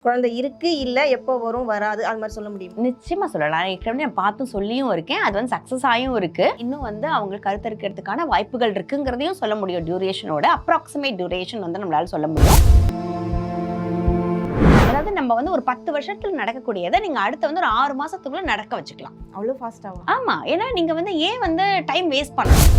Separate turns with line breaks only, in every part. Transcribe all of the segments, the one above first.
குழந்தை இருக்கு இல்ல எப்போ வரும் வராது அது மாதிரி சொல்ல முடியும்.
நிச்சயமா சொல்லலாம். ஏற்கனவே நான் பார்த்து சொல்லியும் இருக்கேன். அது வந்து சக்சஸ் ஆயும் இருக்கு. இன்னும் வந்து அவங்க கருத்தரிக்கிறதுக்கான வாய்ப்புகள் இருக்குங்கிறதையும் சொல்ல முடியும். டியூரேஷனோட அப்ராக்சிமேட் டியூரேஷன் வந்து நம்மளால சொல்ல முடியும். அதாவது நம்ம வந்து ஒரு 10 வருஷத்துல நடக்கக்கூடியதை நீங்க அடுத்த வந்து ஒரு 6 மாசத்துக்குள்ள நடக்க வச்சுக்கலாம்.
அவ்வளவு ஃபாஸ்டாவா?
ஆமா. ஏன்னா நீங்க வந்து ஏன் வந்து டைம் வேஸ்ட் பண்ணணும்?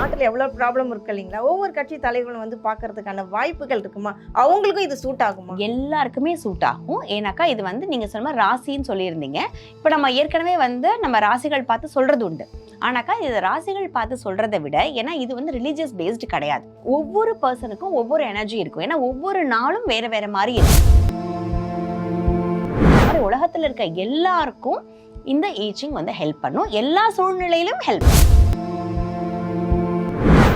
நாட்டுல எவ்வளவு ப்ராப்ளம் இருக்கு இல்லைங்களா? ஒவ்வொரு கட்சி தலைவர்களும் வந்து பாக்குறதுக்கான வாய்ப்புகள் இருக்குமா? அவங்களுக்கும் இது சூட் ஆகுமா?
எல்லாருக்குமே சூட் ஆகும். ஏன்னாக்கா இது வந்து நீங்க சொன்ன ராசின்னு சொல்லியிருந்தீங்க. இப்போ நம்ம ஏற்கனவே வந்து நம்ம ராசிகள் பார்த்து சொல்றது உண்டு. ஆனாக்கா இது ராசிகள் பார்த்து சொல்றதை விட, ஏன்னா இது வந்து ரிலீஜியஸ் பேஸ்டு கிடையாது. ஒவ்வொரு பர்சனுக்கும் ஒவ்வொரு எனர்ஜி இருக்கும். ஏன்னா ஒவ்வொரு நாளும் வேற வேற மாதிரி இருக்கும். உலகத்துல இருக்க எல்லாருக்கும் இந்த ஏஜிங் வந்து ஹெல்ப் பண்ணும். எல்லா சூழ்நிலையிலும் ஹெல்ப்.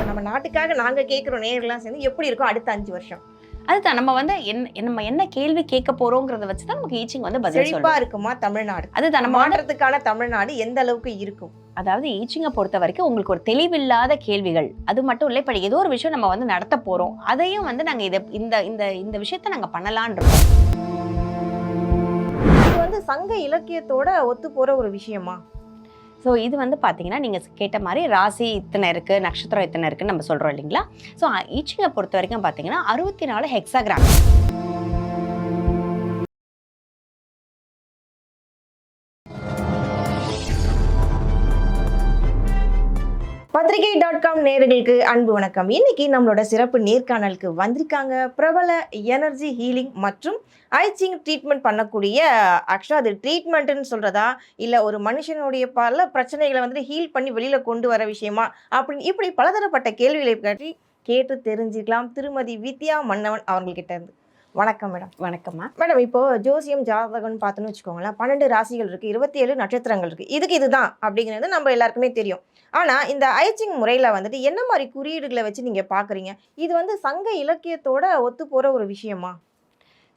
நம்ம நாட்டுக்காக நாங்க கேட்கிறோம் நேயர்கள்லாம் சேர்ந்து எப்படி இருக்கும் அடுத்த 5 வருஷம்?
அதுதான் நம்ம வந்து நம்ம என்ன கேள்வி கேட்க போறோங்கிறத வச்சு தான் நமக்கு ஈச்சிங் வந்து பதில்
செழிப்பா
சொல்லும்.
இருக்குமா தமிழ்நாடு?
அதுதான் நம்ம
மாற்றத்துக்கான தமிழ்நாடு எந்த அளவுக்கு இருக்கும்?
அதாவது ஈச்சிங்கை பொறுத்த வரைக்கும் உங்களுக்கு ஒரு தெளிவில்லாத கேள்விகள் அது மட்டும் இல்லை. இப்போ ஏதோ ஒரு விஷயம் நம்ம வந்து நடத்த போறோம், அதையும் வந்து நாங்க இந்த விஷயத்த நாங்க பண்ணலான் இருக்கோம்.
இது வந்து சங்க இலக்கியத்தோட ஒத்து போற ஒரு விஷயமா?
ஸோ இது வந்து பார்த்தீங்கன்னா நீங்கள் கேட்ட மாதிரி ராசி இத்தனை இருக்குது, நட்சத்திரம் இத்தனை இருக்குன்னு நம்ம சொல்கிறோம் இல்லைங்களா? ஸோ ஈச்சிங்கை பொறுத்த வரைக்கும் பார்த்தீங்கன்னா 64 ஹெக்ஸாகிராம்.
பத்திரிகை.com நேயர்களுக்கு அன்பு வணக்கம். இன்னைக்கு நம்மளோட சிறப்பு நேர்காணலுக்கு வந்திருக்காங்க பிரபல எனர்ஜி ஹீலிங் மற்றும் ஐச்சிங் ட்ரீட்மெண்ட் பண்ணக்கூடிய, ஆக்சுவலாக அது ட்ரீட்மெண்ட்டுன்னு சொல்றதா இல்லை ஒரு மனுஷனுடைய பல பிரச்சனைகளை வந்து ஹீல் பண்ணி வெளியில கொண்டு வர விஷயமா அப்படின்னு இப்படி பலதரப்பட்ட கேள்விகளை பற்றி கேட்டு தெரிஞ்சுக்கலாம் திருமதி வித்யா மன்னவன் அவங்கள்கிட்ட இருந்து. வணக்கம் மேடம்.
வணக்கம்மா.
மேடம், இப்போ ஜோசியம் ஜாதகம்னு பார்த்தோன்னு வச்சுக்கோங்களேன், 12 ராசிகள் இருக்கு, 27 நட்சத்திரங்கள் இருக்கு. இதுதான் அப்படிங்கிறது நம்ம எல்லாருக்குமே தெரியும். ஆனா இந்த ஐச்சிங் முறையில வந்துட்டு என்ன மாதிரி குறியீடுகளை வச்சு நீங்க பாக்குறீங்க? இது வந்து சங்க இலக்கியத்தோட ஒத்து போற ஒரு விஷயமா?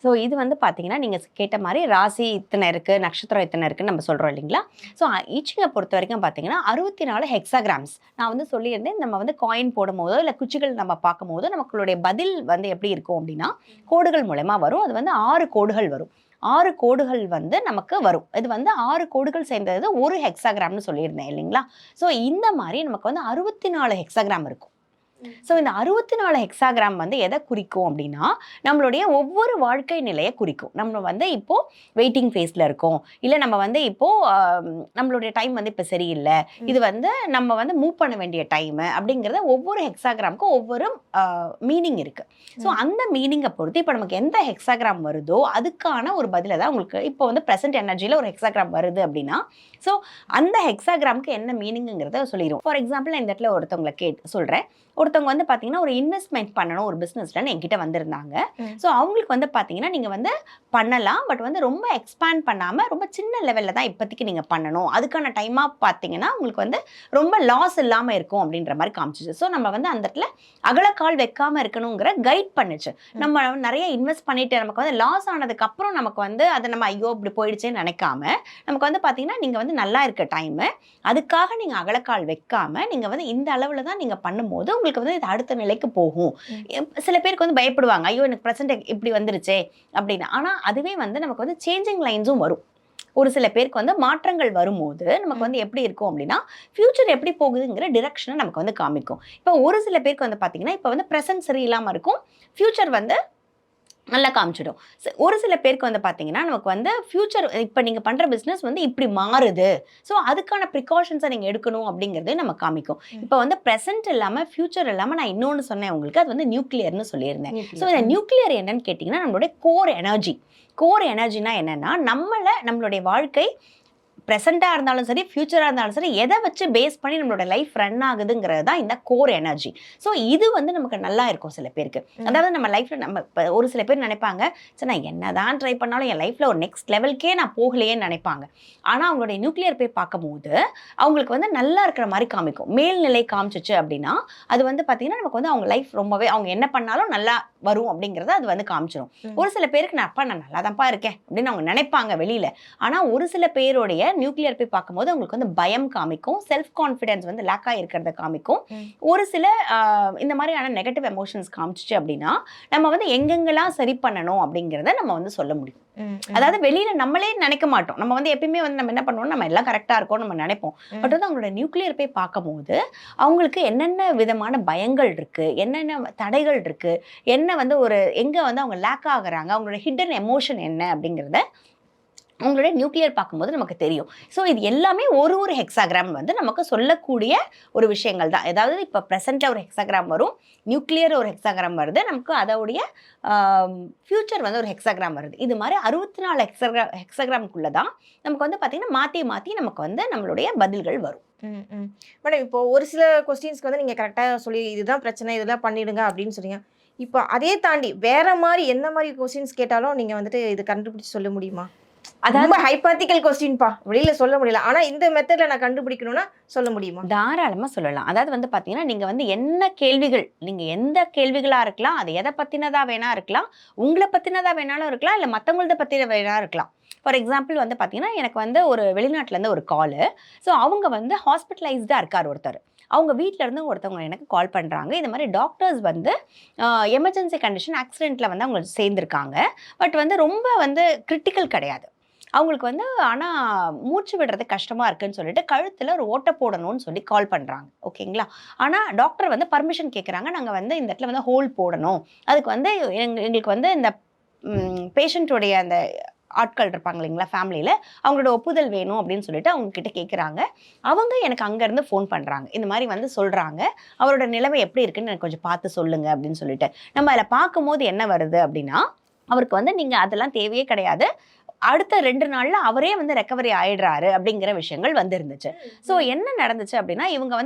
ஸோ இது வந்து பார்த்தீங்கன்னா நீங்கள் கேட்ட மாதிரி ராசி இத்தனை இருக்குது, நட்சத்திரம் இத்தனை இருக்குன்னு நம்ம சொல்கிறோம் இல்லைங்களா? ஸோ ஈச்சிங்கை பொறுத்த வரைக்கும் பார்த்தீங்கன்னா 64 ஹெக்ஸாகிராம்ஸ். நான் வந்து சொல்லியிருந்தேன், நம்ம வந்து காயின் போடும் போதோ இல்லை குச்சிகள் நம்ம பார்க்கும் போதோ நமக்குடைய பதில் வந்து எப்படி இருக்கும் அப்படின்னா கோடுகள் மூலமா வரும். அது வந்து 6 கோடுகள் வரும். 6 கோடுகள் வந்து நமக்கு வரும். இது வந்து 6 கோடுகள் சேர்ந்தது ஒரு ஹெக்ஸாகிராம்னு சொல்லியிருந்தேன் இல்லைங்களா? ஸோ இந்த மாதிரி நமக்கு வந்து 64 ஹெக்ஸாகிராம் இருக்கும். ஸோ இந்த 64 ஹெக்ஸாகிராம் வந்து எதை குறிக்கும் அப்படின்னா நம்மளுடைய ஒவ்வொரு வாழ்க்கை நிலையை குறிக்கும். நம்ம வந்து இப்போ வெயிட்டிங் ஃபேஸில் இருக்கோம், இல்லை நம்ம வந்து இப்போ நம்மளுடைய டைம் வந்து இப்போ சரியில்லை, இது வந்து நம்ம வந்து மூவ் பண்ண வேண்டிய டைமு அப்படிங்கிறத ஒவ்வொரு ஹெக்ஸாகிராமுக்கும் ஒவ்வொரு மீனிங் இருக்கு. ஸோ அந்த மீனிங்கை பொறுத்து இப்போ நமக்கு எந்த ஹெக்ஸாகிராம் வருதோ அதுக்கான ஒரு பதிலை தான் உங்களுக்கு இப்போ வந்து ப்ரெசென்ட் எனர்ஜியில் ஒரு ஹெக்ஸாகிராம் வருது அப்படின்னா ஸோ அந்த ஹெக்ஸாகிராமுக்கு என்ன மீனிங்கிறத சொல்லிடுவோம். ஃபார் எக்ஸாம்பிள் நான் இந்த இடத்துல ஒருத்தவங்களை சொல்கிறேன். ஒருத்தவங்க வந்து பார்த்தீங்கன்னா ஒரு இன்வெஸ்ட்மெண்ட் பண்ணணும் ஒரு பிஸ்னஸ்லன்னு என்கிட்ட வந்திருந்தாங்க. ஸோ அவங்களுக்கு வந்து பார்த்தீங்கன்னா நீங்கள் வந்து பண்ணலாம், பட் வந்து ரொம்ப எக்ஸ்பேண்ட் பண்ணாமல் ரொம்ப சின்ன லெவலில் தான் இப்போதைக்கு நீங்கள் பண்ணணும். அதுக்கான டைமாக பார்த்தீங்கன்னா உங்களுக்கு வந்து ரொம்ப லாஸ் இல்லாமல் இருக்கும் அப்படின்ற மாதிரி காமிச்சிச்சு. ஸோ நம்ம வந்து அந்த இடத்துல அகலக்கால் வைக்காமல் இருக்கணுங்கிற கைட் பண்ணுச்சு. நம்ம நிறைய இன்வெஸ்ட் பண்ணிட்டு நமக்கு வந்து லாஸ் ஆனதுக்கப்புறம் நமக்கு வந்து அதை நம்ம ஐயோ இப்படி போயிடுச்சேன்னு நினைக்காம நமக்கு வந்து பார்த்தீங்கன்னா நீங்கள் வந்து நல்லா இருக்க டைமு, அதுக்காக நீங்கள் அகலக்கால் வைக்காமல் நீங்கள் வந்து இந்த அளவில் தான் நீங்கள் பண்ணும்போது உங்களுக்கு வந்து இது அடுத்த நிலைக்கு போகும். சில பேருக்கு வந்து பயப்படுவாங்க, ஐயோ எனக்கு ப்ரெசென்ட் இப்படி வந்துருச்சே அப்படின்னு. ஆனால் அதுவே வந்து நமக்கு வந்து சேஞ்சிங் லைன்ஸும் வரும். ஒரு சில பேருக்கு வந்து மாற்றங்கள் வரும்போது நமக்கு வந்து எப்படி இருக்கும் அப்படின்னா ஃபியூச்சர் எப்படி போகுதுங்கிற டிரெக்ஷனை நமக்கு வந்து காமிக்கும். இப்போ ஒரு சில பேருக்கு வந்து பார்த்தீங்கன்னா இப்போ வந்து ப்ரெசென்ட் சரியில்லாமல் இருக்கும், ஃபியூச்சர் வந்து நல்லா காமிச்சிடும். ஒரு சில பேருக்கு வந்து பார்த்தீங்கன்னா நமக்கு வந்து ஃபியூச்சர் இப்போ நீங்கள் பண்ணுற பிஸ்னஸ் வந்து இப்படி மாறுது, ஸோ அதுக்கான ப்ரிகாஷன்ஸை நீங்கள் எடுக்கணும் அப்படிங்கிறதே நம்ம காமிக்கும். இப்போ வந்து ப்ரெசென்ட் இல்லாமல் ஃபியூச்சர் இல்லாமல் நான் இன்னொன்று சொன்னேன் உங்களுக்கு, அது வந்து நியூக்ளியர்னு சொல்லியிருந்தேன். ஸோ இந்த நியூக்ளியர் என்னன்னு கேட்டிங்கன்னா நம்மளுடைய கோர் எனர்ஜி. கோர் எனர்ஜினா என்னென்னா நம்மளுடைய வாழ்க்கை ப்ரெசென்ட்டாக இருந்தாலும் சரி ஃபியூச்சராக இருந்தாலும் சரி எதை வச்சு பேஸ் பண்ணி நம்மளோட லைஃப் ரன் ஆகுதுங்கிறது தான் இந்த கோர் எனர்ஜி. ஸோ இது வந்து நமக்கு நல்லா இருக்கும் சில பேருக்கு. அதாவது நம்ம லைஃப்பில் நம்ம இப்போ ஒரு சில பேர் நினைப்பாங்க, சரி நான் என்ன தான் ட்ரை பண்ணாலும் என் லைஃப்பில் ஒரு நெக்ஸ்ட் லெவல்க்கே நான் போகலையேன்னு நினைப்பாங்க. ஆனால் அவங்களுடைய நியூக்ளியர் போய் பார்க்கும்போது அவங்களுக்கு வந்து நல்லா இருக்கிற மாதிரி காமிக்கும். மேல்நிலை காமிச்சிச்சு அப்படின்னா அது வந்து பார்த்தீங்கன்னா நமக்கு வந்து அவங்க லைஃப் ரொம்பவே அவங்க என்ன பண்ணாலும் நல்லா வரும் அப்படிங்கிறத அது வந்து காமிச்சிடும். ஒரு சில பேருக்கு நான் நல்லா தான்ப்பா இருக்கேன் அப்படின்னு அவங்க நினைப்பாங்க வெளியில். ஆனால் ஒரு சில பேருடைய நியூக்ளியர் போய் பார்க்கும்போது உங்களுக்கு வந்து பயம் காமிக்கும், செல்ஃப் கான்ஃபிடன்ஸ் வந்து லேக் ஆகிருக்கிறத காமிக்கும். ஒரு சில இந்த மாதிரியான நெகட்டிவ் எமோஷன்ஸ் காமிச்சிச்சு அப்படின்னா நம்ம வந்து எங்கெங்கெல்லாம் சரி பண்ணணும் அப்படிங்கிறத நம்ம வந்து சொல்ல முடியும். அதாவது வெளியில நம்மளே நினைக்க மாட்டோம். நம்ம வந்து எப்பயுமே வந்து நம்ம என்ன பண்ணுவோம், நம்ம எல்லாம் கரெக்டா இருக்கோம் நம்ம நினைப்போம். பட் வந்து அவங்களோட நியூக்ளியர் போய் பார்க்கும்போது அவங்களுக்கு என்னென்ன விதமான பயங்கள் இருக்கு, என்னென்ன தடைகள் இருக்கு, என்ன வந்து ஒரு எங்க வந்து அவங்க லேக் ஆகுறாங்க, அவங்களோட ஹிடன் எமோஷன் என்ன அப்படிங்கிறத உங்களுடைய நியூக்ளியர் பார்க்கும்போது நமக்கு தெரியும். ஸோ இது எல்லாமே ஒரு ஹெக்ஸாகிராம் வந்து நமக்கு சொல்லக்கூடிய ஒரு விஷயங்கள் தான். ஏதாவது இப்போ ப்ரெசென்ட்டில் ஒரு ஹெக்ஸாகிராம் வரும், நியூக்ளியர் ஒரு ஹெக்ஸாகிராம் வருது, நமக்கு அதோடைய ஃபியூச்சர் வந்து ஒரு ஹெக்ஸாகிராம் வருது. இது மாதிரி 64 ஹெக்ஸாகிராமுக்குள்ளே தான் நமக்கு வந்து பார்த்திங்கன்னா மாற்றி நமக்கு வந்து நம்மளுடைய பதில்கள் வரும்.
மேடம், இப்போ ஒரு சில கொஸ்டின்ஸ்க்கு வந்து நீங்கள் கரெக்டாக சொல்லி இதுதான் பிரச்சனை, இதெல்லாம் பண்ணிடுங்க அப்படின்னு சொன்னீங்க. இப்போ அதே தாண்டி வேற மாதிரி என்ன மாதிரி கொஸ்டின்ஸ் கேட்டாலும் நீங்கள் வந்துட்டு இது கண்டுபிடிச்சு சொல்ல முடியுமா? அதாவது ஹைபாத்திக்கல் கொஸ்டின்பா, வெளியில சொல்ல முடியல, ஆனா இந்த மெத்தட்ல நான் கண்டுபிடிக்கணும்னா சொல்ல முடியுமா?
தாராளமா சொல்லலாம். அதாவது வந்து பாத்தீங்கன்னா நீங்க வந்து என்ன கேள்விகள், நீங்க எந்த கேள்விகளா இருக்கலாம், அது எதை பத்தினதா வேணா இருக்கலாம், உங்களை பத்தினதா வேணாலும் இருக்கலாம், இல்ல மத்தவங்களத பத்தி வேணா இருக்கலாம். ஃபார் எக்ஸாம்பிள் வந்து பாத்தீங்கன்னா எனக்கு வந்து ஒரு வெளிநாட்டுல இருந்து ஒரு காலு. ஸோ அவங்க வந்து ஹாஸ்பிட்டலைஸ்டா இருக்கார் ஒருத்தர். அவங்க வீட்டில இருந்து ஒருத்தவங்க எனக்கு கால் பண்றாங்க. இந்த மாதிரி டாக்டர்ஸ் வந்து எமர்ஜென்சி கண்டிஷன் ஆக்சிடென்ட்ல வந்து அவங்க சேர்ந்திருக்காங்க. பட் வந்து ரொம்ப வந்து கிரிட்டிக்கல் கிடையாது. அவங்களுக்கு வந்து ஆனால் மூச்சு விடுறது கஷ்டமாக இருக்குன்னு சொல்லிட்டு கழுத்தில் ஒரு ஓட்டை போடணும்னு சொல்லி கால் பண்ணுறாங்க. ஓகேங்களா? ஆனால் டாக்டர் வந்து பர்மிஷன் கேட்குறாங்க. நாங்கள் வந்து இந்த இடத்துல வந்து ஹோல் போடணும், அதுக்கு வந்து எங்களுக்கு வந்து இந்த பேஷண்ட்டுடைய அந்த ஆட்கள் இருப்பாங்க இல்லைங்களா ஃபேமிலியில், அவங்களோட ஒப்புதல் வேணும் அப்படின்னு சொல்லிட்டு அவங்க கிட்ட கேட்குறாங்க. அவங்க எனக்கு அங்கேருந்து ஃபோன் பண்ணுறாங்க. இந்த மாதிரி வந்து சொல்கிறாங்க, அவரோட நிலைமை எப்படி இருக்குன்னு எனக்கு கொஞ்சம் பார்த்து சொல்லுங்கள் அப்படின்னு சொல்லிட்டு. நம்ம அதில் பார்க்கும்போது என்ன வருது அப்படின்னா, அவருக்கு வந்து நீங்கள் அதெல்லாம் தேவையே கிடையாது, அடுத்த 2 நாள்ல அவரே வந்து ரெக்கவரி ஆயிடுறாரு அப்படிங்கிற விஷயங்கள் வந்து இருந்துச்சு. ஸோ என்ன நடந்துச்சு அப்படின்னா,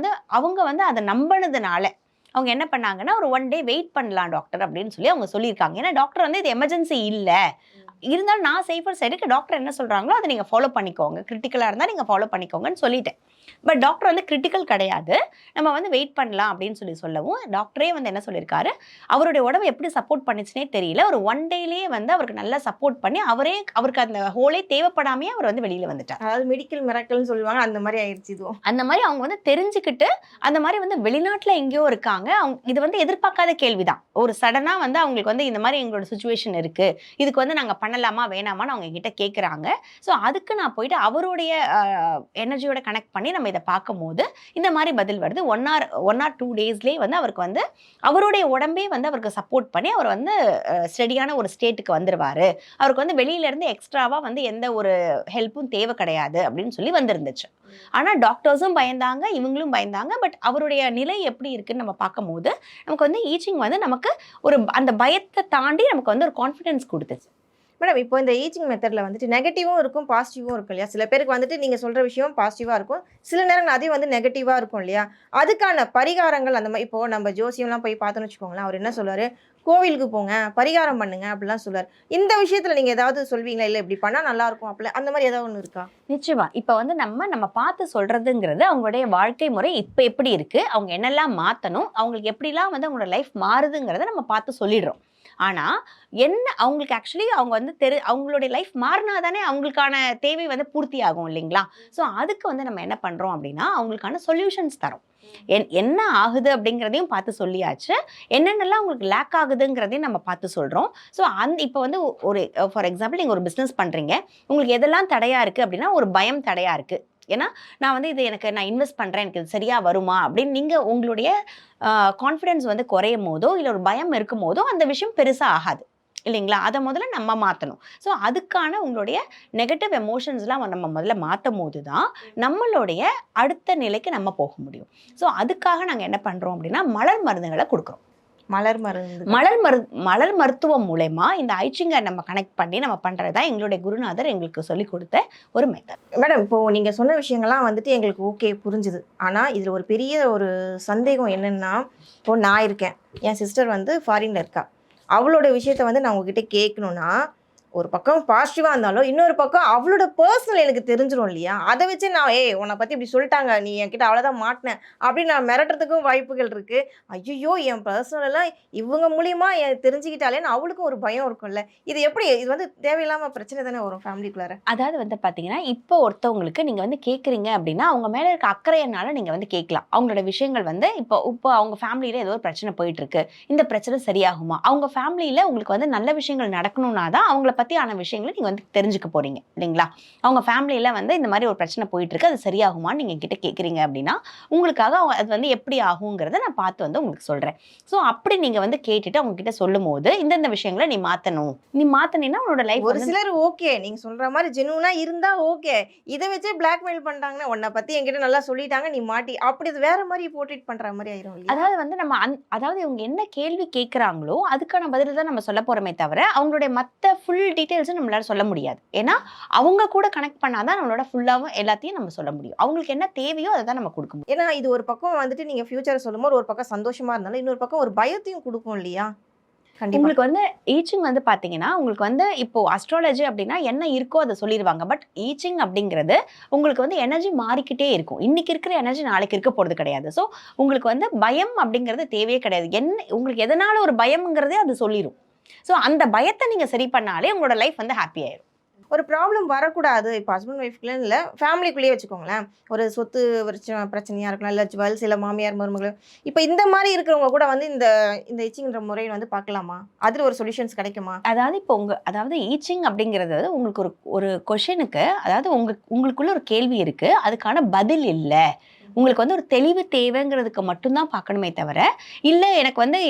அவங்க வந்து அதை நம்பினதுனால அவங்க என்ன பண்ணாங்கன்னா, ஒரு 1 டே வெயிட் பண்ணலாம் டாக்டர் அப்படின்னு சொல்லி அவங்க சொல்லியிருக்காங்க. ஏன்னா டாக்டர் வந்து இது எமர்ஜென்சி இல்லை, இருந்தாலும் நான் சேஃபர் சைடுக்கு டாக்டர் என்ன சொல்றாங்களோ அதை நீங்க ஃபாலோ பண்ணிக்கோங்க, கிரிட்டிக்கலா இருந்தா நீங்க ஃபாலோ பண்ணிக்கோங்கன்னு சொல்லிட்டேன். பட் டாக்டர் வந்து கிரிட்டிக்கல் கிடையாது, நம்ம வந்து வெயிட் பண்ணலாம் அப்படின்னு சொல்லவும் டாக்டரே வந்து என்ன சொல்லியிருக்காரு, அவருடைய உடம்பு எப்படி சப்போர்ட் பண்ணிச்சுனே தெரியல, ஒரு 1 டேலேயே வந்து அவருக்கு நல்லா சப்போர்ட் பண்ணி அவருக்கு அந்த ஹோலே தேவைப்படாமே அவர் வந்து வெளியில வந்துட்டார்.
அதாவது மெடிக்கல் மிராக்கிள்னு சொல்லுவாங்க, அந்த மாதிரி ஆயிடுச்சு இதுவும்.
அந்த மாதிரி அவங்க வந்து தெரிஞ்சுக்கிட்டு அந்த மாதிரி வந்து வெளிநாட்டுல எங்கேயோ இருக்காங்க. இது வந்து எதிர்பார்க்காத கேள்விதான். ஒரு சடனா வந்து அவங்களுக்கு வந்து இந்த மாதிரி எங்களோட சுச்சுவேஷன் இருக்கு, இதுக்கு வந்து நாங்க பண்ணலாமா வேணாமான்னு அவங்க கிட்ட கேட்குறாங்க. ஸோ அதுக்கு நான் போயிட்டு அவருடைய எனர்ஜியோட கனெக்ட் பண்ணி நம்ம இதை பார்க்கும்போது இந்த மாதிரி பதில் வருது. 1 or 2 டேஸ்லேயே வந்து அவருக்கு வந்து அவருடைய உடம்பே வந்து அவருக்கு சப்போர்ட் பண்ணி அவர் வந்து ஸ்டெடியான ஒரு ஸ்டேட்டுக்கு வந்துருவாரு, அவருக்கு வந்து வெளியில இருந்து எக்ஸ்ட்ராவா வந்து எந்த ஒரு ஹெல்ப்பும் தேவை கிடையாது அப்படின்னு சொல்லி வந்துருந்துச்சு. ஆனா டாக்டர்ஸும் பயந்தாங்க, இவங்களும் பயந்தாங்க. பட் அவருடைய நிலை எப்படி இருக்குன்னு நம்ம பார்க்கும்போது நமக்கு வந்து ஈச்சிங் வந்து நமக்கு ஒரு அந்த பயத்தை தாண்டி நமக்கு வந்து ஒரு கான்ஃபிடன்ஸ் கொடுத்துச்சு.
மேடம், இப்போ இந்த ஈச்சிங் மெத்தடில் வந்துட்டு நெகட்டிவும் இருக்கும், பாசிட்டிவும் இருக்கும் இல்லையா? சில பேருக்கு வந்துட்டு நீங்கள் சொல்கிற விஷயம் பாசிட்டிவாக இருக்கும், சில நேரங்கள் அதே வந்து நெகட்டிவாக இருக்கும் இல்லையா? அதுக்கான பரிகாரங்கள் அந்த மாதிரி, இப்போது நம்ம ஜோசியம்லாம் போய் பார்த்தோன்னு வச்சுக்கோங்களேன், அவர் என்ன சொல்லுவார், கோவிலுக்கு போங்க, பரிகாரம் பண்ணுங்க அப்படிலாம் சொல்லுவார். இந்த விஷயத்தில் நீங்கள் ஏதாவது சொல்வீங்களா, இல்லை இப்படி பண்ணால் நல்லாயிருக்கும் அப்படிலாம், அந்த மாதிரி ஏதாவது ஒன்று இருக்கா?
நிச்சயமா. இப்போ வந்து நம்ம பார்த்து சொல்றதுங்கிறது அவங்களுடைய வாழ்க்கை முறை இப்போ எப்படி இருக்கு, அவங்க என்னெல்லாம் மாற்றணும், அவங்களுக்கு எப்படிலாம் வந்து அவங்களோட லைஃப் மாறுதுங்கிறத நம்ம பார்த்து சொல்லிடுறோம். ஆனால் என்ன அவங்களுக்கு ஆக்சுவலி அவங்க வந்து அவங்களுடைய லைஃப் மாறினா தானே அவங்களுக்கான தேவை வந்து பூர்த்தி ஆகும் இல்லைங்களா? ஸோ அதுக்கு வந்து நம்ம என்ன பண்ணுறோம் அப்படின்னா, அவங்களுக்கான சொல்யூஷன்ஸ் தரோம். என்ன ஆகுது அப்படிங்கிறதையும் பார்த்து சொல்லியாச்சு, என்னென்னலாம் அவங்களுக்கு லேக் ஆகுதுங்கிறதையும் நம்ம பார்த்து சொல்கிறோம். ஸோ இப்போ வந்து ஒரு ஃபார் எக்ஸாம்பிள் நீங்கள் ஒரு பிஸ்னஸ் பண்ணுறீங்க, உங்களுக்கு எதெல்லாம் தடையாக இருக்குது அப்படின்னா, ஒரு பயம் தடையாக இருக்குது. ஏன்னா நான் வந்து நான் இன்வெஸ்ட் பண்ணுறேன், எனக்கு இது சரியாக வருமா அப்படின்னு நீங்கள் உங்களுடைய கான்ஃபிடென்ஸ் வந்து குறையும் போதோ இல்லை ஒரு பயம் இருக்கும் போதோ அந்த விஷயம் பெருசாக ஆகாது இல்லைங்களா? அதை முதல்ல நம்ம மாற்றணும். ஸோ அதுக்கான உங்களுடைய நெகட்டிவ் எமோஷன்ஸ்லாம் நம்ம முதல்ல மாற்றும் போது தான் நம்மளுடைய அடுத்த நிலைக்கு நம்ம போக முடியும். ஸோ அதுக்காக நாங்கள் என்ன பண்ணுறோம் அப்படின்னா, மலர் மருந்துகளை கொடுக்குறோம். மலர் மருத்துவம் மூலமா இந்த ஐச்சிங்கை நம்ம கனெக்ட் பண்ணி நம்ம பண்றது தான் எங்களுடைய குருநாதர் எங்களுக்கு சொல்லி கொடுத்த ஒரு மெத்தட்.
மேடம், இப்போ நீங்க சொன்ன விஷயங்கள்லாம் வந்துட்டு எங்களுக்கு ஓகே புரிஞ்சுது. ஆனா இதுல ஒரு பெரிய ஒரு சந்தேகம் என்னன்னா, இப்போ நான் இருக்கேன், என் சிஸ்டர் வந்து ஃபாரின்ல இருக்கா, அவளோட விஷயத்த வந்து நான் உங்ககிட்ட கேட்கணும்னா ஒரு பக்கம் பாசிட்டிவா இருந்தாலும் இன்னொரு பக்கம் அவளோட பர்சனல் எனக்கு தெரிஞ்சிடும் இல்லையா? அதை வச்சு நான் உன்னை பத்தி இப்படி சொல்லிட்டாங்க, நீ என்கிட்ட அவ்வளவுதான் மாட்டின அப்படின்னு நான் மிரட்டுறதுக்கும் வாய்ப்புகள் இருக்கு. ஐயோ, என் பர்சனல் எல்லாம் இவங்க மூலியமா தெரிஞ்சுக்கிட்டாலேன்னு அவளுக்கும் ஒரு பயம் இருக்கும்ல. இது எப்படி? இது வந்து தேவையில்லாம பிரச்சனை தானே வரும் ஃபேமிலிக்குள்ளார.
அதாவது வந்து பாத்தீங்கன்னா, இப்போ ஒருத்தவங்களுக்கு நீங்க வந்து கேட்குறீங்க அப்படின்னா, அவங்க மேல இருக்க அக்கறையினால நீங்க வந்து கேட்கலாம். அவங்களோட விஷயங்கள் வந்து இப்போ இப்போ அவங்க ஃபேமிலியில ஏதோ ஒரு பிரச்சனை போயிட்டு இருக்கு. இந்த பிரச்சனை சரியாகுமா? அவங்க ஃபேமிலியில உங்களுக்கு வந்து நல்ல விஷயங்கள் நடக்கணும்னா தான் அவங்கள பத்தியான விஷயங்களை நீங்க வந்து தெரிஞ்சுக்க போறீங்க இல்லைங்களா? அவங்க ஃபேமிலியில வந்து இந்த மாதிரி ஒரு பிரச்சனை போயிட்டு இருக்கு, அது சரியாகுமான்னு நீங்க என்கிட்ட கேட்குறீங்க அப்படின்னா, உங்களுக்காக அது வந்து எப்படி ஆகுங்கிறத நான் பார்த்து வந்து உங்களுக்கு சொல்றேன். ஸோ அப்படி நீங்க வந்து கேட்டுட்டு அவங்க கிட்ட சொல்லும்போது, இந்தந்த விஷயங்களை நீ மாத்தணும். நீ மாத்துனீன்னா உன்னோட லைஃப்
ஒரு சிலர் ஓகே, நீங்க சொல்ற மாதிரி ஜெனுவனா இருந்தா ஓகே. இதை வச்சே பிளாக்மெயில் பண்றாங்கன்னா, உன்னை பத்தி என்கிட்ட நல்லா சொல்லிட்டாங்க, நீ மாட்டி அப்படி இது வேற மாதிரி போர்ட்ரேட் பண்ற மாதிரி ஆயிரும் இல்லையா?
அதாவது வந்து நம்ம அதாவது இவங்க என்ன கேள்வி கேட்குறாங்களோ அதுக்கான பதில் தான் நம்ம சொல்ல போறோமே தவிர, அவங்களுடைய மத்த ஃபுல் டீட்டெயில்ஸும் நம்மளால சொல்ல முடியாது. ஏன்னா, அவங்க கூட கனெக்ட் பண்ணாதான் நம்மளோட ஃபுல்லாவும் எல்லாத்தையும் நம்ம சொல்ல முடியும். அவங்களுக்கு என்ன தேவையோ அதை தான் நம்ம கொடுக்க முடியும்.
ஏன்னா இது ஒரு பக்கம் வந்துட்டு நீங்க ஃபியூச்சரை சொல்லும்போது ஒரு பக்கம் சந்தோஷமா இருந்தாலும் இன்னொரு பக்கம் ஒரு பயத்தையும் கொடுக்கும் இல்லையா? கண்டிப்பா.
உங்களுக்கு வந்து ஈச்சிங் வந்து பாத்தீங்கன்னா, உங்களுக்கு வந்து இப்போ அஸ்ட்ராலஜி அப்படின்னா என்ன இருக்கோ அதை சொல்லிருவாங்க. பட் ஈச்சிங் அப்படிங்கிறது உங்களுக்கு வந்து எனர்ஜி மாறிக்கிட்டே இருக்கும். இன்னைக்கு இருக்கிற எனர்ஜி நாளைக்கு இருக்க போறது கிடையாது. ஸோ உங்களுக்கு வந்து பயம் அப்படிங்கிறது தேவையே கிடையாது. என்ன உங்களுக்கு எதனால ஒரு பயம்ங்கிறதே அது சொல்லிரும். ஸோ அந்த பயத்தை நீங்க சரி பண்ணாலே உங்களோட லைஃப் வந்து ஹாப்பி ஆயிரும்.
ஒரு ப்ராப்ளம் வரக்கூடாது. இப்போ ஹஸ்பண்ட் ஒய்ஃப்குள்ளேன்னு இல்ல, ஃபேமிலிக்குள்ளேயே வச்சுக்கோங்களேன். ஒரு சொத்து பிரச்சனையா இருக்கலாம், இல்ல ஜுவல்ஸ், இல்ல மாமியார் மருமகள். இப்போ இந்த மாதிரி இருக்கிறவங்க கூட வந்து இந்த இந்த இச்சிங்ன்ற முறையை வந்து பார்க்கலாமா? அதுல ஒரு சொல்யூஷன்ஸ் கிடைக்குமா?
அதாவது இப்போ அதாவது ஈச்சிங் அப்படிங்கிறது உங்களுக்கு ஒரு ஒரு கொஷனுக்கு அதாவது உங்களுக்குள்ள ஒரு கேள்வி இருக்கு. அதுக்கான பதில் இல்ல. உங்களுக்கு வந்து ஒரு தெளிவு தேவைங்கிறதுக்கு மட்டும்தான் பார்க்கணுமே தவிர, இல்ல எனக்கு வந்து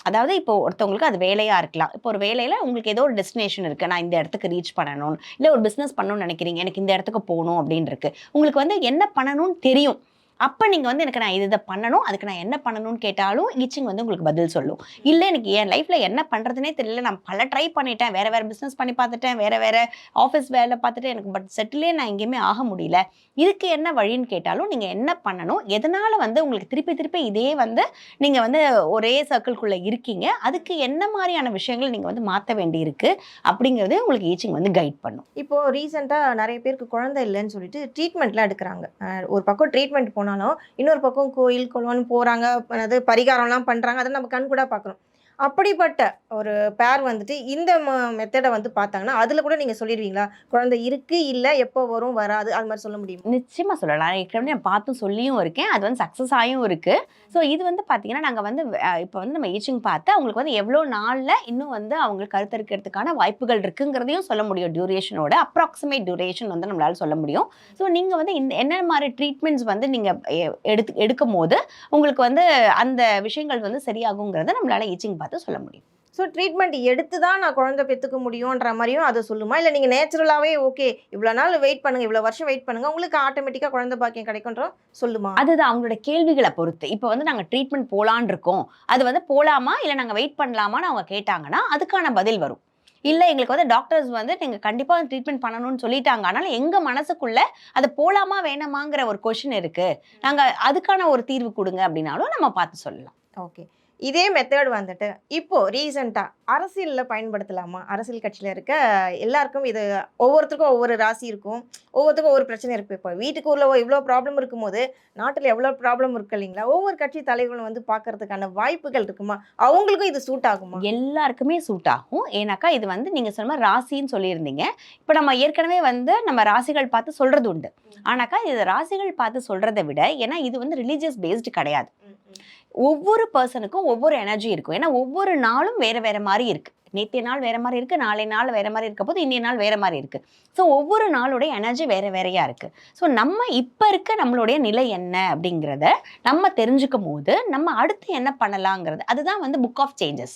அதாவது இப்போ ஒருத்தவங்களுக்கு அது வேலையா இருக்கலாம். இப்போ ஒரு வேலையில உங்களுக்கு ஏதோ ஒரு டெஸ்டினேஷன் இருக்கு. நான் இந்த இடத்துக்கு ரீச் பண்ணணும். இல்ல ஒரு பிசினஸ் பண்ணணும்னு நினைக்கிறீங்க. எனக்கு இந்த இடத்துக்கு போகணும் அப்படின்னு இருக்கு. உங்களுக்கு வந்து என்ன பண்ணணும்னு தெரியும். அப்ப நீங்க வந்து எனக்கு நான் இதை பண்ணணும், அதுக்கு நான் என்ன பண்ணணும்னு கேட்டாலும் ஈச்சிங் வந்து உங்களுக்கு பதில் சொல்லும். இல்ல எனக்கு என் லைஃப்ல என்ன பண்றதுனே தெரியல, நான் பல ட்ரை பண்ணிட்டேன், வேற வேற பிசினஸ் பண்ணி பார்த்துட்டேன், வேற வேற ஆஃபீஸ் வேலை பார்த்துட்டு எனக்கு பட் செட்டிலே நான் எங்கேயுமே ஆக முடியல, இதுக்கு என்ன வழின்னு கேட்டாலும் நீங்க என்ன பண்ணணும், எதனால வந்து உங்களுக்கு திருப்பி திருப்பி இதே வந்து நீங்க வந்து ஒரே சர்க்கிள்குள்ள இருக்கீங்க, அதுக்கு என்ன மாதிரியான விஷயங்கள் நீங்க வந்து மாற்ற வேண்டி இருக்கு அப்படிங்கறது உங்களுக்கு ஈச்சிங் வந்து கைட் பண்ணும்.
இப்போ ரீசெண்டா நிறைய பேருக்கு குழந்தை இல்லைன்னு சொல்லிட்டு ட்ரீட்மெண்ட்லாம் எடுக்கிறாங்க. ஒரு பக்கம் ட்ரீட்மெண்ட் போனாலும் இன்னொரு பக்கம் கோயில் குளம்னு போறாங்க, அது பரிகாரம்லாம் பண்றாங்க. அதை நம்ம கண் கூட பார்க்குறோம். அப்படிப்பட்ட ஒரு பேர் வந்துட்டு இந்த மெத்தடை வந்து பார்த்தாங்கன்னா அதுல கூட நீங்க சொல்லிடுவீங்களா? குழந்தை இருக்கு, இல்ல, எப்போ வரும், வராது, அது மாதிரி சொல்ல முடியுமா?
நிச்சயமா சொல்லலாம். ஏற்கனவே நான் பார்த்து சொல்லியும் இருக்கேன். அது வந்து சக்ஸஸ் ஆயும் இருக்கு. ஸோ இது வந்து பார்த்தீங்கன்னா, நாங்க வந்து இப்போ வந்து நம்ம ஈச்சிங் பார்த்து அவங்களுக்கு வந்து எவ்வளோ நாள்ல இன்னும் வந்து அவங்களுக்கு கருத்தரிக்கிறதுக்கான வாய்ப்புகள் இருக்குங்கிறதையும் சொல்ல முடியும். டியூரேஷனோட அப்ராக்சிமேட் டியூரேஷன் வந்து நம்மளால சொல்ல முடியும். ஸோ நீங்க வந்து என்ன மாதிரி ட்ரீட்மெண்ட்ஸ் வந்து நீங்க எடுக்கும்போது உங்களுக்கு வந்து அந்த விஷயங்கள் வந்து சரியாகுங்கிறத நம்மளால ஈச்சிங் பார்த்து சொல்ல முடியும்.
ஸோ ட்ரீட்மெண்ட் எடுத்து தான் நான் குழந்தை பெற்றுக்க முடியுன்ற மாதிரியும் அதை சொல்லுமா? இல்லை நீங்கள் நேச்சுரலாகவே ஓகே இவ்வளோ நாள் வெயிட் பண்ணுங்க, இவ்வளோ வருஷம் வெயிட் பண்ணுங்க, உங்களுக்கு ஆட்டோமேட்டிக்காக குழந்தை பாக்கியம் கிடைக்கும்ன்ற சொல்லுமா?
அதுதான் அவங்களோட கேள்விகளை பொறுத்து. இப்போ வந்து நாங்கள் ட்ரீட்மெண்ட் போலான் இருக்கோம், அது வந்து போலாமா இல்லை நாங்கள் வெயிட் பண்ணலாமான்னு அவங்க கேட்டாங்கன்னா அதுக்கான பதில் வரும். இல்லை எங்களுக்கு வந்து டாக்டர்ஸ் வந்து நீங்கள் கண்டிப்பாக ட்ரீட்மெண்ட் பண்ணணும்னு சொல்லிட்டாங்க, அதனால எங்கள் மனசுக்குள்ள அது போலாமா வேணாமாங்கிற ஒரு கொஷின் இருக்கு, நாங்கள் அதுக்கான ஒரு தீர்வு கொடுங்க அப்படின்னாலும் நம்ம பார்த்து சொல்லலாம்.
ஓகே. இதே மெத்தட் வந்துட்டு இப்போ ரீசெண்டா அரசியல்ல பயன்படுத்தலாமா? அரசியல் கட்சியில இருக்க எல்லாருக்கும் இது ஒவ்வொருத்தருக்கும் ஒவ்வொரு ராசி இருக்கும், ஒவ்வொருத்தருக்கும் ஒவ்வொரு பிரச்சனை இருக்கு. இப்போ வீட்டுக்கு உள்ள இவ்வளோ ப்ராப்ளம் இருக்கும்போது நாட்டில் எவ்வளோ ப்ராப்ளம் இருக்கு இல்லைங்களா? ஒவ்வொரு கட்சி தலைவர்களும் வந்து பார்க்கறதுக்கான வாய்ப்புகள் இருக்குமா? அவங்களுக்கும் இது சூட் ஆகுமா?
எல்லாருக்குமே சூட் ஆகும். ஏன்னாக்கா இது வந்து நீங்க சொன்ன மாதிரி ராசின்னு சொல்லியிருந்தீங்க. இப்போ நம்ம ஏற்கனவே வந்து நம்ம ராசிகள் பார்த்து சொல்றது உண்டு. ஆனாக்கா இது ராசிகள் பார்த்து சொல்றதை விட, ஏன்னா இது வந்து ரிலீஜியஸ் பேஸ்டு கிடையாது. ஒவ்வொரு பர்சனுக்கும் ஒவ்வொரு எனர்ஜி இருக்கும். ஏன்னா ஒவ்வொரு நாளும் வேற வேற மாதிரி இருக்கு. நேற்றைய நாள் வேற மாதிரி இருக்கு, நாளை நாள் வேற மாதிரி இருக்க போது, இன்னைய நாள் வேற மாதிரி இருக்கு. ஸோ ஒவ்வொரு நாளுடைய எனர்ஜி வேற வேறையா இருக்கு. ஸோ நம்ம இப்ப இருக்க நம்மளுடைய நிலை என்ன அப்படிங்கிறத நம்ம தெரிஞ்சுக்கும் போது நம்ம அடுத்து என்ன பண்ணலாங்கிறது அதுதான் வந்து புக் ஆஃப் சேஞ்சஸ்.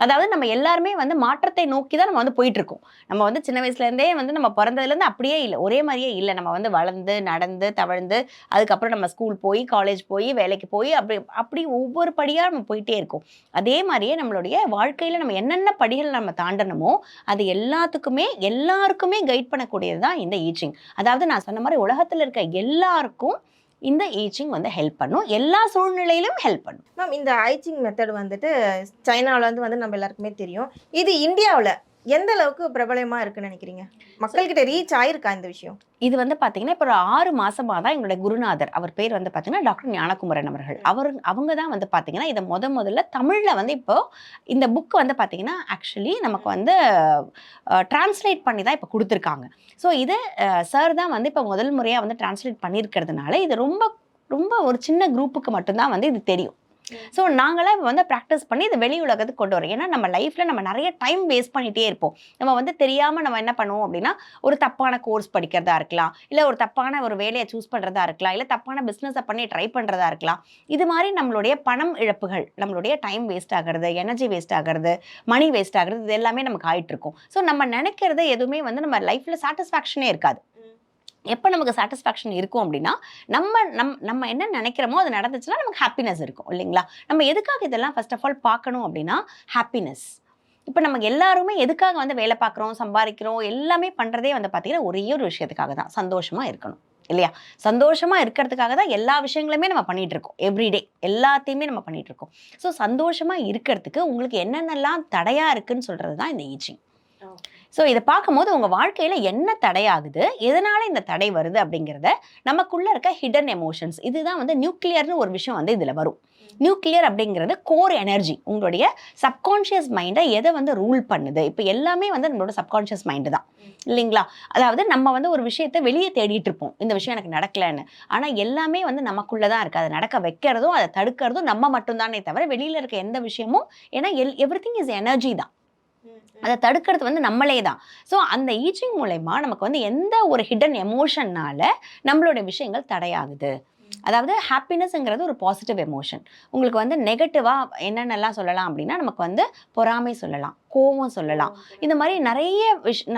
அதாவது நம்ம எல்லாருமே வந்து மாற்றத்தை நோக்கி தான் நம்ம வந்து போயிட்டு இருக்கோம். நம்ம வந்து சின்ன வயசுல இருந்தே வந்து நம்ம பிறந்ததுலேருந்து அப்படியே இல்லை, ஒரே மாதிரியே இல்லை. நம்ம வந்து வளர்ந்து நடந்து தவழ்ந்து அதுக்கப்புறம் நம்ம ஸ்கூல் போய் காலேஜ் போய் வேலைக்கு போய் அப்படி அப்படி ஒவ்வொரு படியா நம்ம போயிட்டே இருக்கோம். அதே மாதிரியே நம்மளுடைய வாழ்க்கையில நம்ம என்னென்ன படிகள் நம்ம தாண்டணுமோ அது எல்லாருக்குமே கைட் பண்ணக்கூடியது தான் இந்த ஈச்சிங். அதாவது நான் சொன்ன மாதிரி உலகத்துல இருக்க எல்லாருக்கும் இந்த ஈச்சிங் வந்து ஹெல்ப் பண்ணும், எல்லா சூழ்நிலையிலும் ஹெல்ப் பண்ணும்.
மேம், இந்த ஐச்சிங் மெத்தட் வந்துட்டு சைனாவில் வந்து நம்ம எல்லாருக்குமே தெரியும். இது இந்தியாவில் எந்த அளவுக்கு பிரபலமா இருக்குன்னு நினைக்கிறீங்க? மக்கள்கிட்ட ரீச் ஆயிருக்கா இந்த விஷயம்?
இது வந்து பார்த்தீங்கன்னா, இப்போ ஒரு 6 மாசமா தான் எங்களுடைய குருநாதர், அவர் பேர் வந்து பார்த்தீங்கன்னா, டாக்டர் ஞானகுமரன் அவர்கள். அவங்க தான் வந்து பார்த்தீங்கன்னா, இத முதல்ல தமிழ்ல வந்து இப்போ இந்த புக் வந்து பார்த்தீங்கன்னா, ஆக்சுவலி நமக்கு வந்து டிரான்ஸ்லேட் பண்ணி தான் இப்போ குடுத்துருக்காங்க. ஸோ இது சார் தான் வந்து இப்போ முதல் முறையா வந்து டிரான்ஸ்லேட் பண்ணியிருக்கிறதுனால, இது ரொம்ப ரொம்ப ஒரு சின்ன குரூப்புக்கு மட்டும் தான் வந்து இது தெரியும். ஸோ நாங்களாம் இப்போ வந்து ப்ராக்டிஸ் பண்ணி இதை வெளி உலகத்துக்கு கொண்டு வரோம். ஏன்னா நம்ம லைஃப்பில் நம்ம நிறைய டைம் வேஸ்ட் பண்ணிகிட்டே இருப்போம். நம்ம வந்து தெரியாமல் நம்ம என்ன பண்ணுவோம் அப்படின்னா, ஒரு தப்பான கோர்ஸ் படிக்கிறதா இருக்கலாம், இல்லை ஒரு தப்பான ஒரு வேலையை சூஸ் பண்ணுறதா இருக்கலாம், இல்லை தப்பான பிஸ்னஸை பண்ணி ட்ரை பண்ணுறதா இருக்கலாம். இது மாதிரி நம்மளுடைய பணம் இழப்புகள், நம்மளுடைய டைம் வேஸ்ட் ஆகிறது, எனர்ஜி வேஸ்ட் ஆகிறது, மணி வேஸ்ட் ஆகிறது, இது எல்லாமே நமக்கு ஆகிட்டு இருக்கும். ஸோ நம்ம நினைக்கிறது எதுவுமே வந்து நம்ம லைஃப்பில் சாட்டிஸ்ஃபேக்ஷனே இருக்காது. எப்போ நமக்கு சாட்டிஸ்ஃபேக்ஷன் இருக்கும் அப்படின்னா, நம்ம என்ன நினைக்கிறோமோ அது நடந்துச்சுன்னா நமக்கு ஹாப்பினஸ் இருக்கும் இல்லைங்களா? நம்ம எதுக்காக இதெல்லாம் ஃபர்ஸ்ட் ஆஃப் ஆல் பார்க்கணும் அப்படின்னா, ஹாப்பினஸ். இப்போ நம்ம எல்லாருமே எதுக்காக வந்து வேலை பார்க்குறோம், சம்பாதிக்கிறோம், எல்லாமே பண்ணுறதே வந்து பார்த்தீங்கன்னா ஒரே ஒரு விஷயத்துக்காக தான், சந்தோஷமாக இருக்கணும் இல்லையா? சந்தோஷமா இருக்கிறதுக்காக தான் எல்லா விஷயங்களுமே நம்ம பண்ணிட்டு இருக்கோம். எவ்ரிடே எல்லாத்தையுமே நம்ம பண்ணிட்டு இருக்கோம். ஸோ சந்தோஷமா இருக்கிறதுக்கு உங்களுக்கு என்னென்னலாம் தடையா இருக்குன்னு சொல்றது தான் இந்த ஈச்சிங். ஸோ இதை பார்க்கும்போது உங்கள் வாழ்க்கையில் என்ன தடையாகுது, எதனால இந்த தடை வருது அப்படிங்கிறத நமக்குள்ளே இருக்க ஹிடன் எமோஷன்ஸ், இதுதான் வந்து நியூக்ளியர்னு ஒரு விஷயம் வந்து இதில் வரும். நியூக்ளியர் அப்படிங்கிறது கோர் எனர்ஜி, உங்களுடைய சப்கான்ஷியஸ் மைண்டை எதை வந்து ரூல் பண்ணுது. இப்போ எல்லாமே வந்து நம்மளோட சப்கான்ஷியஸ் மைண்டு தான் இல்லைங்களா? அதாவது நம்ம வந்து ஒரு விஷயத்தை வெளியே தேடிட்டு இருப்போம், இந்த விஷயம் எனக்கு நடக்கலைன்னு. ஆனால் எல்லாமே வந்து நமக்குள்ளே தான் இருக்குது. அதை நடக்க வைக்கிறதும் அதை தடுக்கிறதும் நம்ம மட்டும்தானே தவிர வெளியில் இருக்க எந்த விஷயமும், ஏன்னா எவ்ரிதிங் இஸ் எனர்ஜி தான். அதை தடுக்கிறது வந்து நம்மளே தான். ஸோ அந்த ஈச்சிங் மூலயமா நமக்கு வந்து எந்த ஒரு ஹிடன் எமோஷன்னால நம்மளோட விஷயங்கள் தடையாகுது. அதாவது ஹாப்பினஸ்ங்கிறது ஒரு பாசிட்டிவ் எமோஷன். உங்களுக்கு வந்து நெகட்டிவாக என்னென்னலாம் சொல்லலாம் அப்படின்னா, நமக்கு வந்து பொறாமை சொல்லலாம், கோபம் சொல்லலாம். இந்த மாதிரி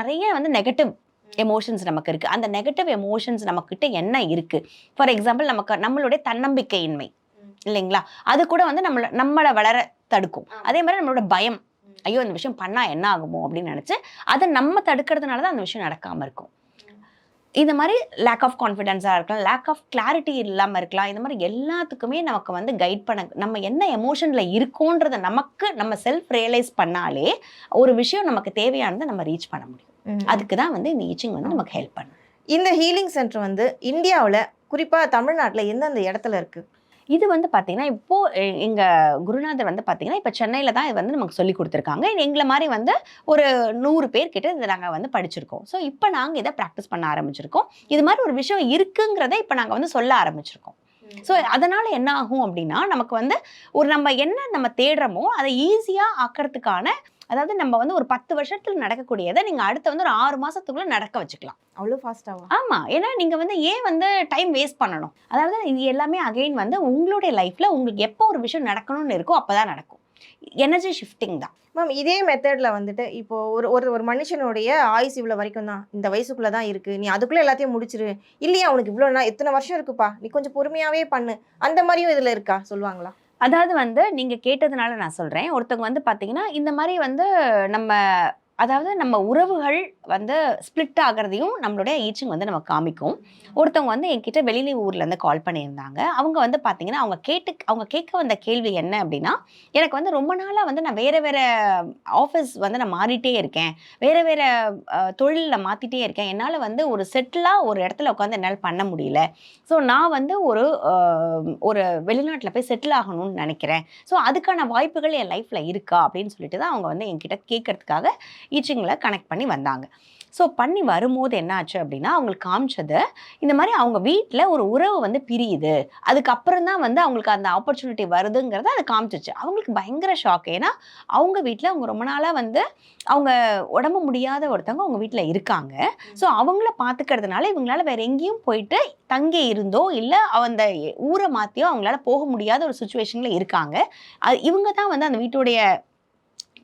நிறைய வந்து நெகட்டிவ் எமோஷன்ஸ் நமக்கு இருக்குது. அந்த நெகட்டிவ் எமோஷன்ஸ் நம்மக்கிட்ட என்ன இருக்குது? ஃபார் எக்ஸாம்பிள் நம்மளுடைய தன்னம்பிக்கையின்மை இல்லைங்களா? அது கூட வந்து நம்மளை வளர தடுக்கும். அதே மாதிரி நம்மளோட பயம், ஐயோ இந்த விஷயம் பண்ணால் என்ன ஆகுமோ அப்படின்னு நினச்சி அதை நம்ம தடுக்கிறதுனால தான் அந்த விஷயம் நடக்காமல் இருக்கும். இந்த மாதிரி லேக் ஆஃப் கான்ஃபிடென்ஸாக இருக்கலாம், லேக் ஆஃப் கிளாரிட்டி இல்லாமல் இருக்கலாம். இந்த மாதிரி எல்லாத்துக்குமே நமக்கு வந்து கைட் பண்ண, நம்ம என்ன எமோஷனில் இருக்கோன்றதை நம்ம செல்ஃப் ரியலைஸ் பண்ணாலே ஒரு விஷயம் நமக்கு தேவையானதை நம்ம ரீச் பண்ண முடியும். அதுக்கு தான் வந்து இந்த ஈச்சிங் வந்து நமக்கு ஹெல்ப் பண்ணும்.
இந்த ஹீலிங் சென்டர் வந்து இந்தியாவில் குறிப்பாக தமிழ்நாட்டில் எந்தெந்த இடத்துல இருக்குது?
இது வந்து பார்த்தீங்கன்னா, இப்போ எங்கள் குருநாதர் வந்து பார்த்தீங்கன்னா, இப்போ சென்னையில் தான் இது வந்து நமக்கு சொல்லி கொடுத்துருக்காங்க. எங்களை மாதிரி வந்து ஒரு 100 பேர்கிட்ட இதை நாங்கள் வந்து படிச்சிருக்கோம். ஸோ இப்போ நாங்கள் இதை ப்ராக்டிஸ் பண்ண ஆரம்பிச்சிருக்கோம். இது மாதிரி ஒரு விஷயம் இருக்குங்கிறத இப்போ நாங்கள் வந்து சொல்ல ஆரம்பிச்சிருக்கோம். ஸோ அதனால் என்ன ஆகும் அப்படின்னா, நமக்கு வந்து நம்ம தேடுறோமோ அதை ஈஸியாக ஆக்கிறதுக்கான, அதாவது நம்ம வந்து ஒரு 10 வருஷத்துல நடக்கக்கூடியதை நீங்கள் அடுத்த வந்து ஒரு 6 மாதத்துக்குள்ளே நடக்க வச்சுக்கலாம்.
அவ்வளோ ஃபாஸ்ட்டாக?
ஆமாம். ஏன்னா நீங்கள் வந்து ஏன் வந்து டைம் வேஸ்ட் பண்ணணும்? அதாவது இது எல்லாமே அகைன் வந்து உங்களுடைய லைஃப்பில் உங்களுக்கு எப்போ ஒரு விஷயம் நடக்கணும்னு இருக்கோ அப்போ தான் நடக்கும். எனர்ஜி ஷிஃப்டிங் தான்
மேம். இதே மெத்தடில் வந்துட்டு இப்போ ஒரு மனுஷனுடைய ஆயுசு இவ்வளோ வரைக்கும் தான், இந்த வயசுக்குள்ளே தான் இருக்குது, நீ அதுக்குள்ளே எல்லாத்தையும் முடிச்சிரு, இல்லையா உனக்கு இவ்வளோ எத்தனை வருஷம் இருக்குப்பா, நீ கொஞ்சம் பொறுமையாகவே பண்ணு, அந்த மாதிரியும் இதில் இருக்கா சொல்லுவாங்களா?
அதாவது வந்து நீங்கள் கேட்டதுனால நான் சொல்கிறேன். ஒருத்தவங்க வந்து பார்த்தீங்கன்னா, இந்த மாதிரி வந்து நம்ம உறவுகள் வந்து ஸ்ப்ளிட் ஆகிறதையும் நம்மளுடைய ஈச்சிங் வந்து நம்ம காமிக்கும். ஒருத்தவங்க வந்து என்கிட்ட ஊர்லேருந்து கால் பண்ணியிருந்தாங்க. அவங்க வந்து பார்த்தீங்கன்னா, அவங்க கேட்க வந்த கேள்வி என்ன அப்படின்னா, எனக்கு வந்து ரொம்ப நாளாக வந்து நான் வேறு ஆஃபீஸ் வந்து நான் மாறிட்டே இருக்கேன், வேறு தொழிலில் மாற்றிட்டே இருக்கேன், என்னால் வந்து ஒரு செட்டிலாக ஒரு இடத்துல உட்காந்து என்னால் பண்ண முடியல. ஸோ நான் வந்து ஒரு வெளிநாட்டில் போய் செட்டில் ஆகணும்னு நினைக்கிறேன். ஸோ அதுக்கான வாய்ப்புகள் என் லைஃப்பில் இருக்கா அப்படின்னு சொல்லிட்டு தான் அவங்க வந்து என்கிட்ட கேட்கறதுக்காக ஈச்சிங்கில் கனெக்ட் பண்ணி வந்தாங்க. ஸோ பண்ணி வரும்போது என்ன ஆச்சு அப்படின்னா, அவங்களுக்கு காமிச்சது இந்த மாதிரி அவங்க வீட்டில் ஒரு உறவு வந்து பிரியுது, அதுக்கப்புறம் தான் வந்து அவங்களுக்கு அந்த ஆப்பர்ச்சுனிட்டி வருதுங்கிறத அதை காமிச்சிச்சு. அவங்களுக்கு பயங்கர ஷாக். ஏன்னா அவங்க வீட்டில் அவங்க ரொம்ப நாளாக வந்து அவங்க உடம்பு முடியாத ஒருத்தவங்க அவங்க வீட்டில் இருக்காங்க. ஸோ அவங்கள பார்த்துக்கிறதுனால இவங்களால வேற எங்கேயும் போயிட்டு தங்கி இருந்தோ இல்லை அந்த ஊரை மாற்றியோ அவங்களால போக முடியாத ஒரு சுச்சுவேஷனில் இருக்காங்க. இவங்க தான் வந்து அந்த வீட்டுடைய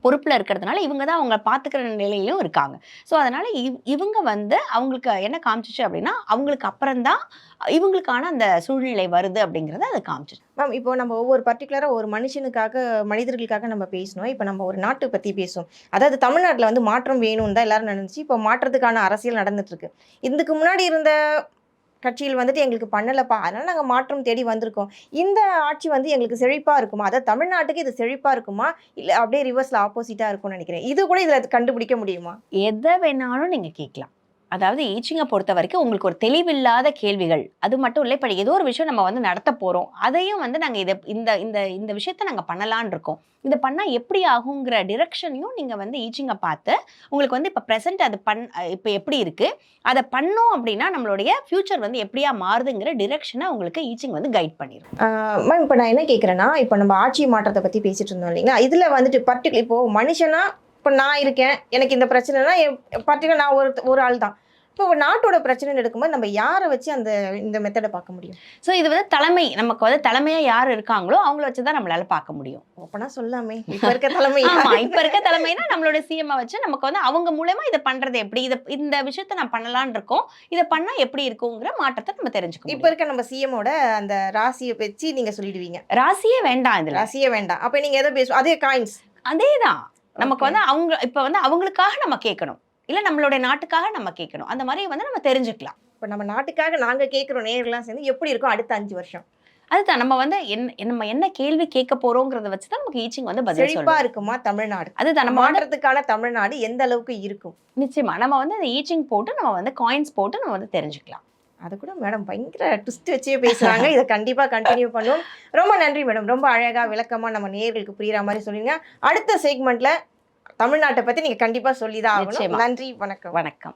பொறுப்பில் இருக்கிறதுனால இவங்க தான் அவங்கள பார்த்துக்கிற நிலையிலும் இருக்காங்க. ஸோ அதனால் இவங்க வந்து அவங்களுக்கு என்ன காமிச்சிச்சு அப்படின்னா, அவங்களுக்கு அப்புறம்தான் இவங்களுக்கான அந்த சூழ்நிலை வருது அப்படிங்கிறத அதை காமிச்சிச்சு.
மேம், இப்போ நம்ம ஒவ்வொரு பர்டிகுலராக ஒரு மனிதர்களுக்காக நம்ம பேசணும். இப்போ நம்ம ஒரு நாட்டை பற்றி பேசுவோம். அதாவது தமிழ்நாட்டில் வந்து மாற்றம் வேணும்னு தான் எல்லாரும் நினைச்சு இப்போ மாற்றத்துக்கான அரசியல் நடந்துட்டு இருக்கு. இதுக்கு முன்னாடி இருந்த கட்சியில் வந்துட்டு எங்களுக்கு பண்ணலப்பா, அதனால நாங்க மாற்றம் தேடி வந்திருக்கோம். இந்த ஆட்சி வந்து எங்களுக்கு செழிப்பா இருக்குமா? அதாவது தமிழ்நாட்டுக்கு இது செழிப்பா இருக்குமா? இல்ல அப்படியே ரிவர்ஸ்ல ஆப்போசிட்டா இருக்கும்னு நினைக்கிறேன். இது கூட இதுல கண்டுபிடிக்க முடியுமா?
எதை வேணாலும் நீங்க கேட்கலாம். அதாவது ஈச்சிங்க பொறுத்த வரைக்கும் உங்களுக்கு ஒரு தெளிவில்லாத கேள்விகள். அது மட்டும் இல்ல, இப்ப ஏதோ ஒரு விஷயம் நம்ம வந்து நடத்த போறோம். அதையும் வந்து நாங்க இந்த இந்த இந்த விஷயத்த நாங்க பண்ணலான்னு இருக்கோம். இத பண்ணா எப்படி ஆகுங்கிற டிரெக்ஷனையும் நீங்க வந்து ஈச்சிங்க பார்த்து, உங்களுக்கு வந்து இப்ப பிரசன்ட் அது இப்ப எப்படி இருக்கு? அத பண்ணோம் அப்படின்னா, நம்மளுடைய ஃபியூச்சர் வந்து எப்படியா மாறுதுங்கிற டிரெக்ஷன உங்களுக்கு ஈச்சிங் வந்து கைட் பண்ணிரும்.
மேம் இப்ப நான் என்ன கேட்கிறேன்னா, இப்ப நம்ம ஆட்சி மாற்றத்த பத்தி பேசிட்டு இருந்தோம் இல்லைங்களா? இதுல வந்துட்டு இப்போ மனுஷனா இப்ப நான் இருக்கேன். எனக்கு இந்த பிரச்சனைனா பர்ட்டிகுலர் நான் ஒரு ஆள் தான். இப்போ ஒரு நாட்டோட பிரச்சனைன்னு எடுக்கும்போது நம்ம யார வச்சு இந்த மெத்தட பார்க்க முடியும்?
ஸோ இது வந்து தலைமை நமக்கு வந்து தலைமையா யார் இருக்காங்களோ, அவங்கள வச்சு தான் நம்மளால பார்க்க முடியும்.
அப்பனா சொல்லாமே. இப்ப இருக்க தலைமை
ஆமா. இப்ப இருக்க தலைமைனா நம்மளோட சிஎம் வச்சு நமக்கு வந்து அவங்க மூலமா இத பண்றது எப்படி? இந்த விஷயத்த நான் பண்ணலாம்னு இருக்கோம். இத பண்ணா எப்படி இருக்குங்கிற மாற்றத்த நம்ம தெரிஞ்சுக்க
இப்ப
முடியும்.
இருக்க நம்ம சிஎம்மோட அந்த ராசிய வச்சு நீங்க சொல்லிடுவீங்க.
ராசியே வேண்டாம் இதுல.
ராசியே வேண்டாம். அப்ப நீங்க எத அதே காயின்ஸ்.
அதேதான். நமக்கு
ஓகே.
வந்து இப்ப வந்து அவங்களுக்காக நம்ம கேட்கணும். இல்ல நம்மளுடைய நாட்டுக்காக நம்ம கேட்கணும். அந்த மாரி வந்து நம்ம தெரிஞ்சுக்கலாம்.
இப்ப நம்ம நாட்டுக்காக நாங்க கேட்கிறோம் நேயர்கள்லாம் சேர்ந்து எப்படி இருக்கும் அடுத்த 5 வருஷம்?
அதுதான் நம்ம வந்து நம்ம என்ன கேள்வி கேட்க போறோம்ங்கிறத வச்சு தான் நமக்கு ஈச்சிங் வந்து பதில்
செழிப்பா
சொல்லும்.
இருக்குமா தமிழ்நாடு?
அதுதான் நம்ம வந்து
மாற்றத்துக்கான தமிழ்நாடு எந்த அளவுக்கு இருக்கும்?
நிச்சயமா. நம்ம வந்து அந்த ஈச்சிங் போட்டு நம்ம வந்து காயின்ஸ் போட்டு நம்ம வந்து தெரிஞ்சுக்கலாம்.
அது கூட மேடம் பயங்கர ட்விஸ்ட் வச்சே பேசுறாங்க. இத கண்டிப்பா கன்டின்யூ பண்ணுவோம். ரொம்ப நன்றி மேடம். ரொம்ப அழகா விளக்கமா நம்ம நேயர்களுக்கு புரியுற மாரி சொன்னீங்க. அடுத்த செக்மெண்ட்ல தமிழ்நாட்ட பத்தி நீங்க கண்டிப்பா சொல்லி தான் ஆகணும்.
நிச்சயமா.
நன்றி, வணக்கம்.
வணக்கம்.